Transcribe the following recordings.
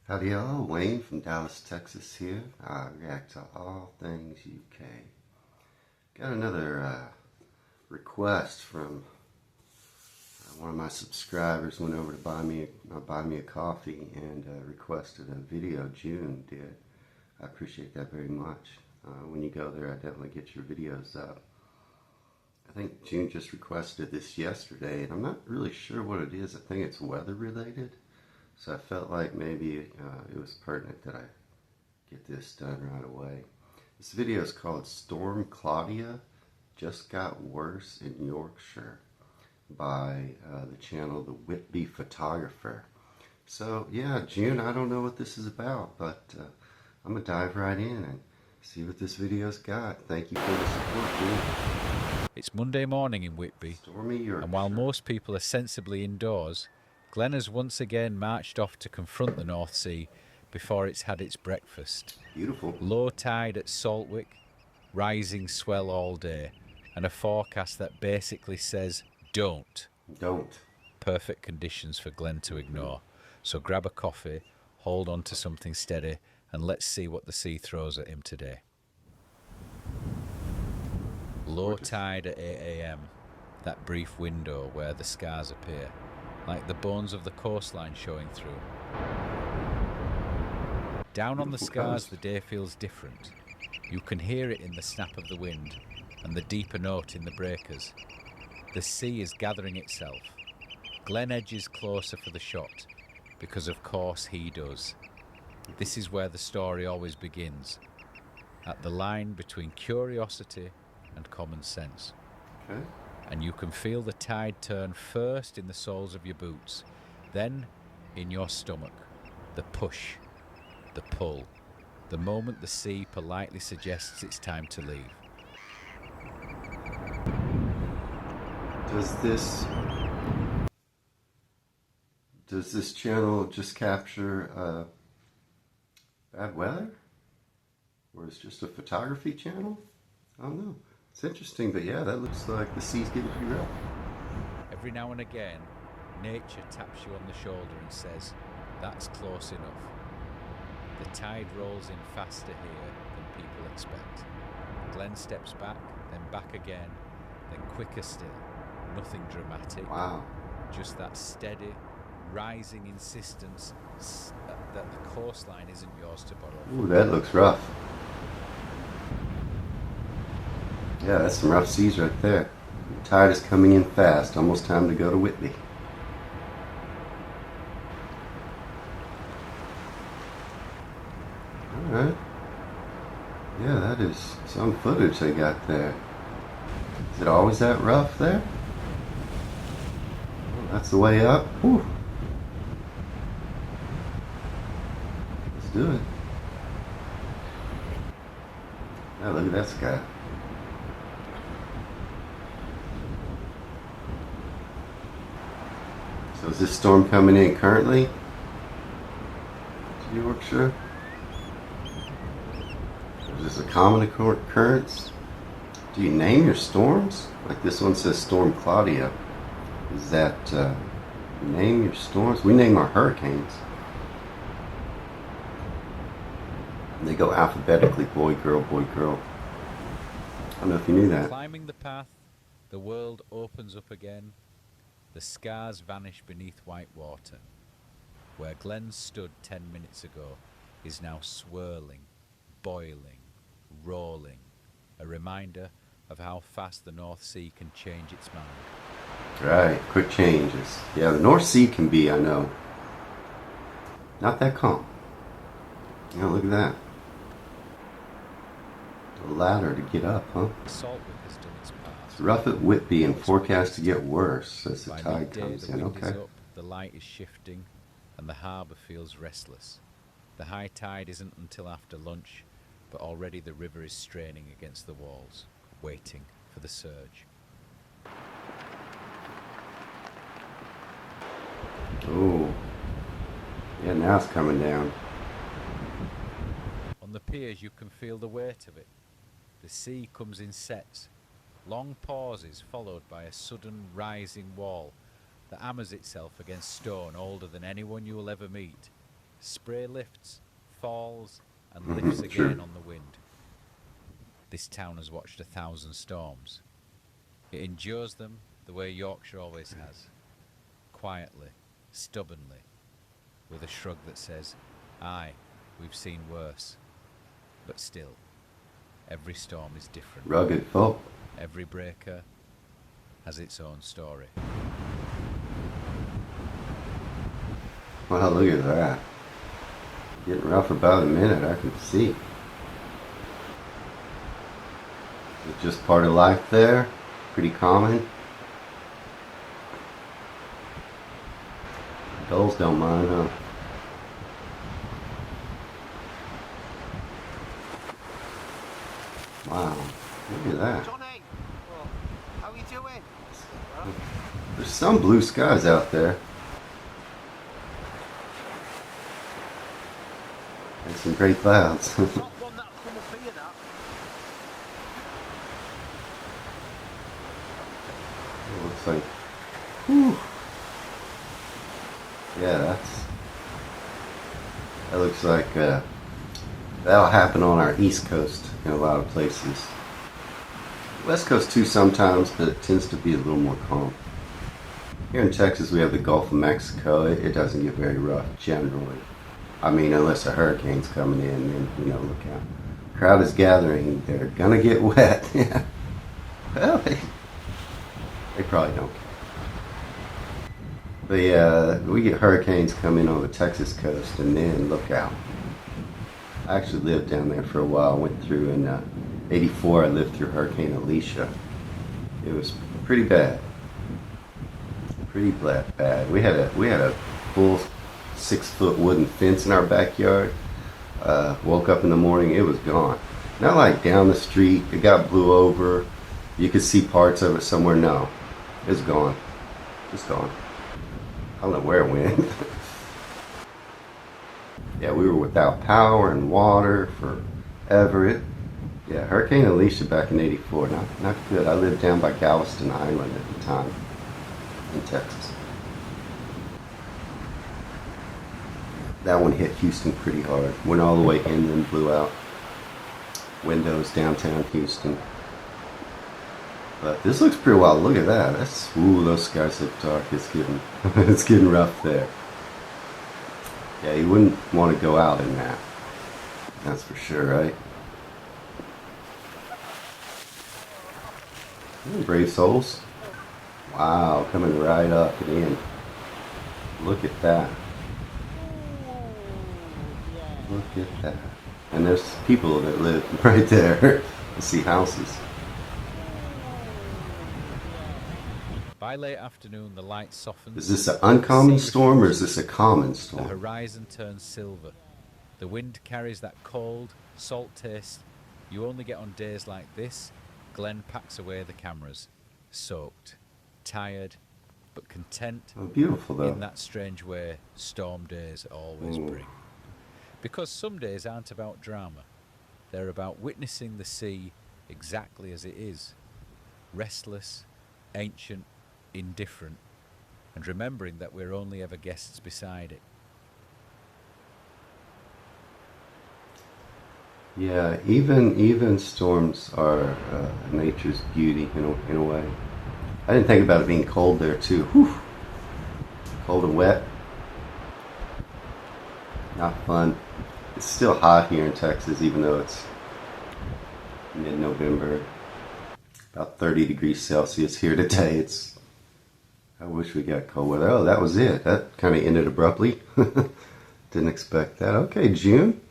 Howdy y'all, Wayne from Dallas, Texas here. I react to all things UK. Got another request from one of my subscribers. Went over to buy me a coffee and requested a video. June did. I appreciate that very much. When you go there, I definitely get your videos up. I think June just requested this yesterday, and I'm not really sure what it is. I think it's weather related. So I felt like maybe it was pertinent that I get this done right away. This video is called Storm Claudia Just Got Worse in Yorkshire by the channel The Whitby Photographer. So yeah, June, I don't know what this is about, but I'm going to dive right in and see what this video's got. Thank you for the support, June. It's Monday morning in Whitby, Stormy, Yorkshire. And while most people are sensibly indoors, Glenn has once again marched off to confront the North Sea before it's had its breakfast. Beautiful. Low tide at Saltwick, rising swell all day, and a forecast that basically says don't. Don't. Perfect conditions for Glenn to ignore. So grab a coffee, hold on to something steady, and let's see what the sea throws at him today. Low tide at 8 AM, that brief window where the scars appear, like the bones of the coastline showing through. Down on the scars, the day feels different. You can hear it in the snap of the wind and the deeper note in the breakers. The sea is gathering itself. Glenn edges closer for the shot, because of course he does. This is where the story always begins, at the line between curiosity and common sense. Okay. And you can feel the tide turn first in the soles of your boots, then in your stomach. The push, the pull, the moment the sea politely suggests it's time to leave. Does this channel just capture bad weather? Or is it just a photography channel? I don't know. It's interesting, but yeah, that looks like the sea's getting pretty rough. Every now and again, nature taps you on the shoulder and says, that's close enough. The tide rolls in faster here than people expect. Glenn steps back, then back again, then quicker still. Nothing dramatic. Wow. Just that steady, rising insistence that the coastline isn't yours to borrow. Ooh, that looks rough. Yeah, that's some rough seas right there. The tide is coming in fast. Almost time to go to Whitby. Alright. Yeah, that is some footage they got there. Is it always that rough there? Oh, that's the way up. Whew. Let's do it. Now look at that sky. So is this storm coming in currently to Yorkshire? Is this a common occurrence? Do you name your storms? Like this one says Storm Claudia. Is that name your storms? We name our hurricanes. And they go alphabetically, boy, girl, boy, girl. I don't know if you knew that. Climbing the path, the world opens up again. The scars vanish beneath white water. Where Glenn stood 10 minutes ago is now swirling, boiling, rolling. A reminder of how fast the North Sea can change its mind. Right, quick changes. Yeah, the North Sea can be, I know, not that calm. You know, look at that. A ladder to get up, huh? Saltwick has done its part. It's rough at Whitby and forecast to get worse as the By tide midday, comes the in. wind is Okay. up, the light is shifting, and the harbour feels restless. The high tide isn't until after lunch, but already the river is straining against the walls, waiting for the surge. Oh. Yeah, now it's coming down. On the piers you can feel the weight of it. The sea comes in sets, long pauses followed by a sudden rising wall that hammers itself against stone older than anyone you will ever meet. spray lifts, falls, and lifts again sure. on the wind. This town has watched 1,000 storms. It endures them the way Yorkshire always has, quietly, stubbornly, with a shrug that says, aye, we've seen worse. But still, every storm is different. Rugged folk. Every breaker has its own story. Wow, look at that. Getting rough about a minute, I can see. Is it just part of life there? Pretty common? Gulls don't mind, huh? Wow, look at that. Johnny, well, how are you doing? There's some blue skies out there. And some great clouds. Not one that'll come up here, that. It looks like, whew. Yeah, that looks like that'll happen on our East Coast in a lot of places. West Coast too sometimes, but it tends to be a little more calm. Here in Texas we have the Gulf of Mexico. It doesn't get very rough generally. I mean, unless a hurricane's coming in, then, you know, look out. Crowd is gathering. They're gonna get wet. Yeah. Well, they probably don't care. But yeah, we get hurricanes coming on the Texas coast, and then look out. I actually lived down there for a while. Went through in '84. I lived through Hurricane Alicia. It was pretty bad. Pretty bad. We had a full 6-foot wooden fence in our backyard. Woke up in the morning, it was gone. Not like down the street, it got blew over. You could see parts of it somewhere. No, it's gone. It's gone. I don't know where it went. Yeah, we were without power and water forever. Yeah, Hurricane Alicia back in '84, not good. I lived down by Galveston Island at the time in Texas. That one hit Houston pretty hard. Went all the way in, then blew out windows downtown Houston. But this looks pretty wild. Look at that. Ooh, those skies look dark. It's getting rough there. Yeah, you wouldn't want to go out in that. That's for sure, right? Brave souls. Wow, coming right up and in. Look at that. Look at that. And there's people that live right there. You see houses. By late afternoon, the light softens. Is this an uncommon storm or is this a common The storm? horizon turns silver. The wind carries that cold, salt taste you only get on days like this. Glenn packs away the cameras, soaked, tired, but content Oh, beautiful though. in that strange way storm days always bring. Because some days aren't about drama. They're about witnessing the sea exactly as it is. Restless, ancient, indifferent, and remembering that we're only ever guests beside it. Yeah, even storms are nature's beauty in a way. I didn't think about it being cold there too. Whew. Cold and wet. Not fun. It's still hot here in Texas, even though it's mid-November. About 30 degrees Celsius here today. I wish we got cold weather. Oh, that was it. That kind of ended abruptly. Didn't expect that. Okay, June.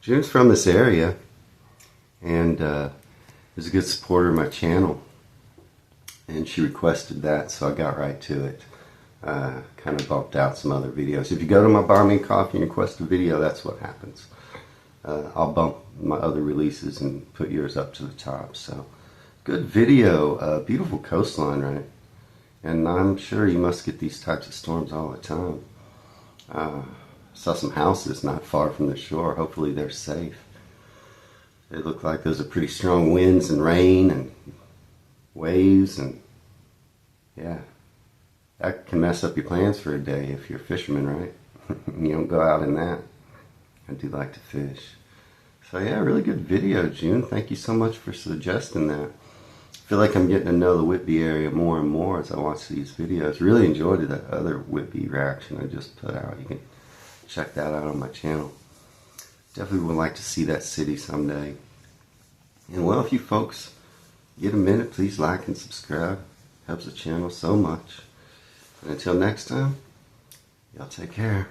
June's from this area, and is a good supporter of my channel. And she requested that, so I got right to it. Kind of bumped out some other videos. If you go to my Bar Me Coffee and request a video, that's what happens. I'll bump my other releases and put yours up to the top. So, good video. Beautiful coastline, right? And I'm sure you must get these types of storms all the time. Saw some houses not far from the shore. Hopefully they're safe. They look like those are pretty strong winds and rain and waves, and yeah, that can mess up your plans for a day if you're a fisherman, right? You don't go out in that. I do like to fish. So yeah, really good video, June. Thank you so much for suggesting that. I feel like I'm getting to know the Whitby area more and more as I watch these videos. Really enjoyed that other Whitby reaction I just put out. You can check that out on my channel. Definitely would like to see that city someday. And well, if you folks get a minute, please like and subscribe. Helps the channel so much. And until next time, y'all take care.